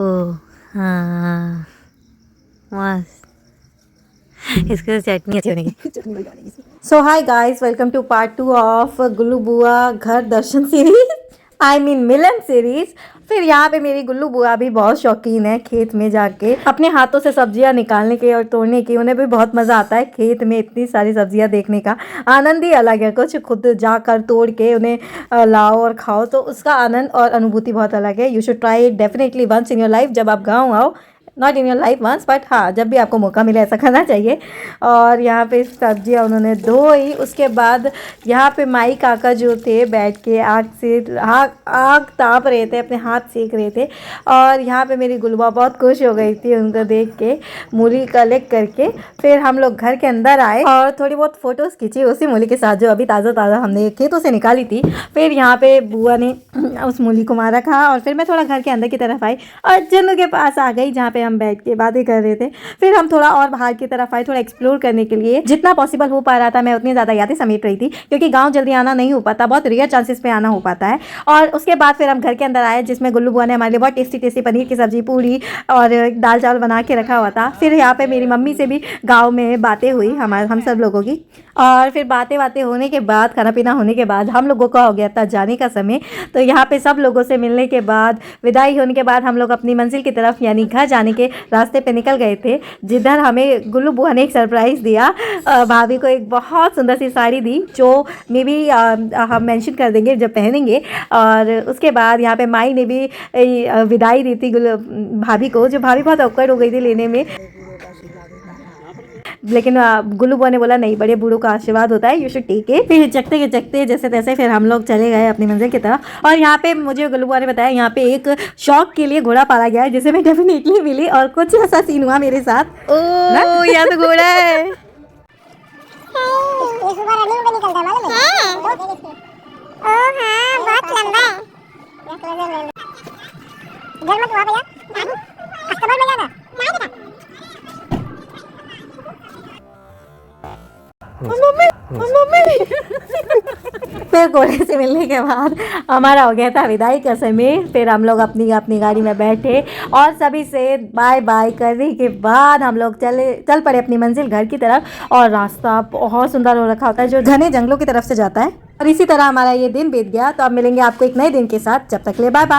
ओ हाँ मस्त। इसके साथ चटनी अच्छी बनेगी। So hi guys, welcome to part 2 of Gullu बुआ घर दर्शन सीरीज, आई मीन मिलन सीरीज। फिर यहाँ पे मेरी गुल्लू बुआ भी बहुत शौकीन है खेत में जाके अपने हाथों से सब्जियां निकालने के और तोड़ने की। उन्हें भी बहुत मज़ा आता है खेत में इतनी सारी सब्जियां देखने का आनंद ही अलग है। कुछ खुद जाकर तोड़ के उन्हें लाओ और खाओ तो उसका आनंद और अनुभूति बहुत अलग है। You should try it definitely once in your life. जब आप गाँव आओ, not in your life once but हाँ, जब भी आपको मौका मिले ऐसा करना चाहिए। और यहाँ पे सब्जियाँ उन्होंने धोई। उसके बाद यहाँ पे माई काका जो थे बैठ के आग ताप रहे थे, अपने हाथ सेक रहे थे। और यहाँ पे मेरी गुलबा बहुत खुश हो गई थी उनको देख के, मूली कलेक्ट करके। फिर हम लोग घर के अंदर आए और थोड़ी बहुत फ़ोटोज़ खींची उसी मूली के साथ जो अभी ताज़ा हमने खेतों से निकाली थी। फिर यहाँ पे बुआ ने उस मूली को मारा खा और फिर मैं थोड़ा घर के अंदर की तरफ आई और जन्नू के पास आ गई जहाँ पे हम बैठ के बातें कर रहे थे। फिर हम थोड़ा और बाहर की तरफ आए, थोड़ा एक्सप्लोर करने के लिए। जितना पॉसिबल हो पा रहा था मैं उतनी ज़्यादा यादें समेट रही थी, क्योंकि गांव जल्दी आना नहीं हो पाता, बहुत रेयर चांसेस पे आना हो पाता है। और उसके बाद फिर हम घर के अंदर आए, जिसमें गुल्लू बुआ ने हमारे लिए बहुत टेस्टी टेस्टी पनीर की सब्जी, पूरी और दाल चावल बना के रखा हुआ था। फिर यहाँ पे मेरी मम्मी से भी गाँव में बातें हुई हम सब लोगों की। और फिर बातें होने के बाद, खाना पीना होने के बाद हम लोगों का हो गया था जाने का समय। तो यहाँ पे सब लोगों से मिलने के बाद, विदाई होने के बाद हम लोग अपनी मंजिल की तरफ यानी घर जाने के रास्ते पे निकल गए थे, जिधर हमें गुल्लू बुआ ने एक सरप्राइज़ दिया। भाभी को एक बहुत सुंदर सी साड़ी दी, जो मे भी हम मेंशन कर देंगे जब पहनेंगे। और उसके बाद यहाँ पे माई ने भी विदाई दी थी भाभी को, जो भाभी बहुत ऑकवर्ड हो गई थी लेने में। लेकिन गुल्लू बुआ ने बोला नहीं, बड़े बूढ़ों का आशीर्वाद होता है, यू शुड टेक इट। फिर जगते जैसे तैसे फिर हम लोग चले गए अपनी मंजिल की तरफ। और यहाँ पे मुझे गुल्लू बुआ ने बताया यहाँ पे एक शौक के लिए घोड़ा पाला गया है, जिसे मैं डेफिनेटली मिली और कुछ ऐसा सीन हुआ मेरे साथ। ओ यहाँ तो घोड़ा है। फिर घोड़े से मिलने के बाद हमारा हो गया था विदाई का समय। फिर हम लोग अपनी अपनी गाड़ी में बैठे और सभी से बाय बाय करने के बाद हम लोग चल पड़े अपनी मंजिल घर की तरफ। और रास्ता बहुत सुंदर हो रखा होता है, जो घने जंगलों की तरफ से जाता है। और इसी तरह हमारा ये दिन बीत गया। तो अब मिलेंगे आपको एक नए दिन के साथ, जब तक ले बाय बाय।